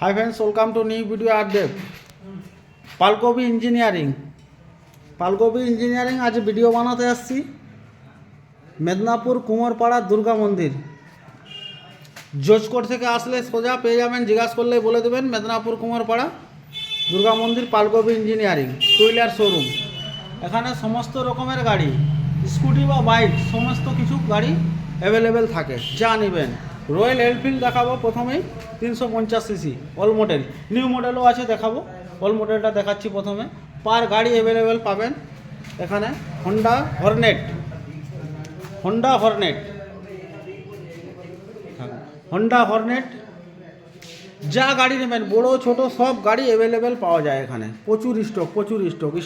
High friends, welcome to new video update. Palkabi engineering আজ video বানাতে আসছি। মেদিনীপুর কুমোরপাড়া দুর্গা মন্দির, জজকোট থেকে আসলে সোজা পেয়ে যাবেন। জিজ্ঞাসা করলে বলে দেবেন মেদিনীপুর কুমোরপাড়া দুর্গা মন্দির পালকবি ইঞ্জিনিয়ারিং টু হুইলার শোরুম। এখানে সমস্ত রকমের গাড়ি, স্কুটি বা বাইক, সমস্ত কিছু গাড়ি অ্যাভেলেবেল থাকে, যা নেবেন। রয়্যাল এনফিল্ড দেখাবো প্রথমেই, 350 সিসি অল মডেল। নিউ মডেলও আছে, দেখাবো। অল মডেলটা দেখাচ্ছি প্রথমে। পার গাড়ি অ্যাভেলেবেল পাবেন এখানে। হন্ডা হর্নেট, যা গাড়ি নেবেন বড় ছোট সব গাড়ি অ্যাভেলেবেল পাওয়া যায় এখানে। প্রচুর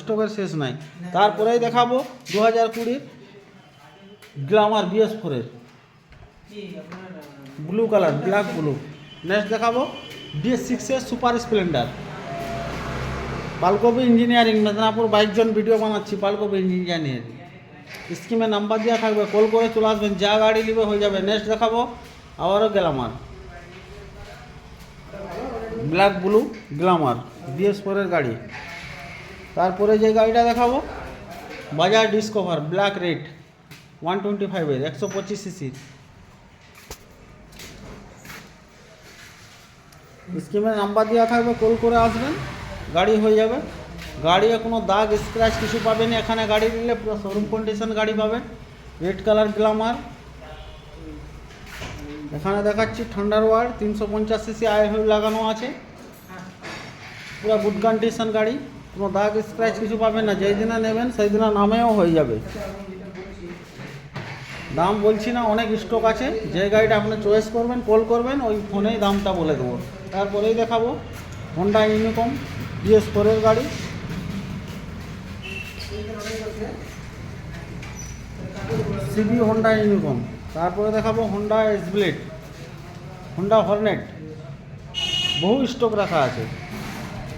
স্টকের শেষ নাই। তারপরেই দেখাবো 2020 glamour BS4 blue colour, black blue. Next দেখাবো DS6 super Splendor. Palkabi engineering Medinipur 22 জন ভিডিও বানাচ্ছি। পালকবি ইঞ্জিনিয়ারিং স্কিমে নাম্বার দেওয়া থাকবে, কল করে চলে আসবেন, যা গাড়ি নেবে হয়ে যাবে। নেক্সট দেখাবো আবারও Glamour, black blue Glamour BS4 গাড়ি। তারপরে যে গাড়িটা দেখাবো Bajaj discover black red 125 125 CC. স্কিমে নাম্বার দেওয়া থাকবে, কল করে আসবেন, গাড়ি হয়ে যাবে। গাড়ি কোনো দাগ স্ক্র্যাচ কিছু পাবেন এখানে। গাড়ি নিলে পুরো শোরুম কন্ডিশন গাড়ি পাবেন। Red colour Glamour. এখানে দেখাচ্ছি থান্ডারবার্ড 350 সিসি আই হুইল লাগানো আছে, পুরো গুড কন্ডিশন গাড়ি, কোনো দাগ স্ক্র্যাচ কিছু পাবেন না। যেই দিনে নেবেন সেই দিনে নামেও হয়ে যাবে। দাম বলছি না, অনেক স্টক আছে। যে গাড়িটা আপনি চয়েস করবেন কল করবেন, ওই ফোনেই দামটা বলে দেবো। তারপরেই দেখাবো হন্ডা ইউনিকর্ন BS4 গাড়ি। CB Honda Unicorn. তারপরে দেখাবো হন্ডা এসব্লেড, হন্ডা হর্নেট, বহু স্টক রাখা আছে।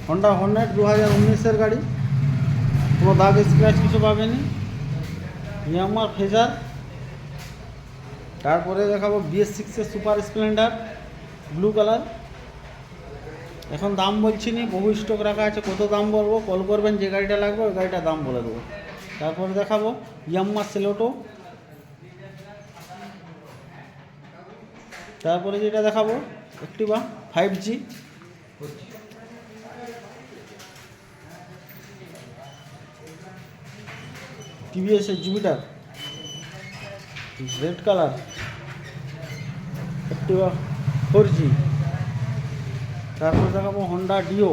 হন্ডা হর্নেট 2019 গাড়ি, কোনো দাগ স্ক্র্যাচ কিছু পাবেনি। ইয়ামার ফেজার। তারপরে দেখাবো BS6 super Splendor blue colour. এখন দাম বলছি নি, বহু স্টক রাখা আছে। কত দাম বলবো, কল করবেন, যে গাড়িটা লাগবে ওই গাড়িটার দাম বলে দেবো। তারপরে দেখাবো ইয়ামার সেলোটো। তারপরে যেটা দেখাবো Activa 5G। TVS Jupiter red colour, Activa 4G। তারপর দেখাবো হন্ডা ডিও,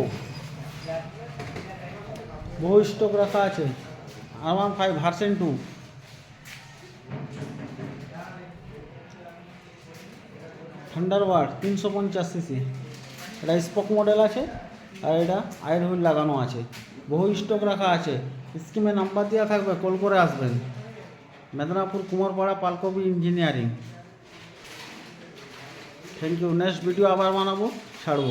বহু স্টক রাখা আছে। R15 version 2। থান্ডারবার্ড 350 সিসি, এটা স্পোক মডেল আছে, আর এটা আইর হুইল লাগানো আছে। বহু স্টক রাখা আছে। স্কিমে নাম্বার দেওয়া থাকবে, কল করে আসবেন। Medinipur Kumorpara Palkabi engineering. Thank you. Next video আবার বানাবো, ছাড়বো।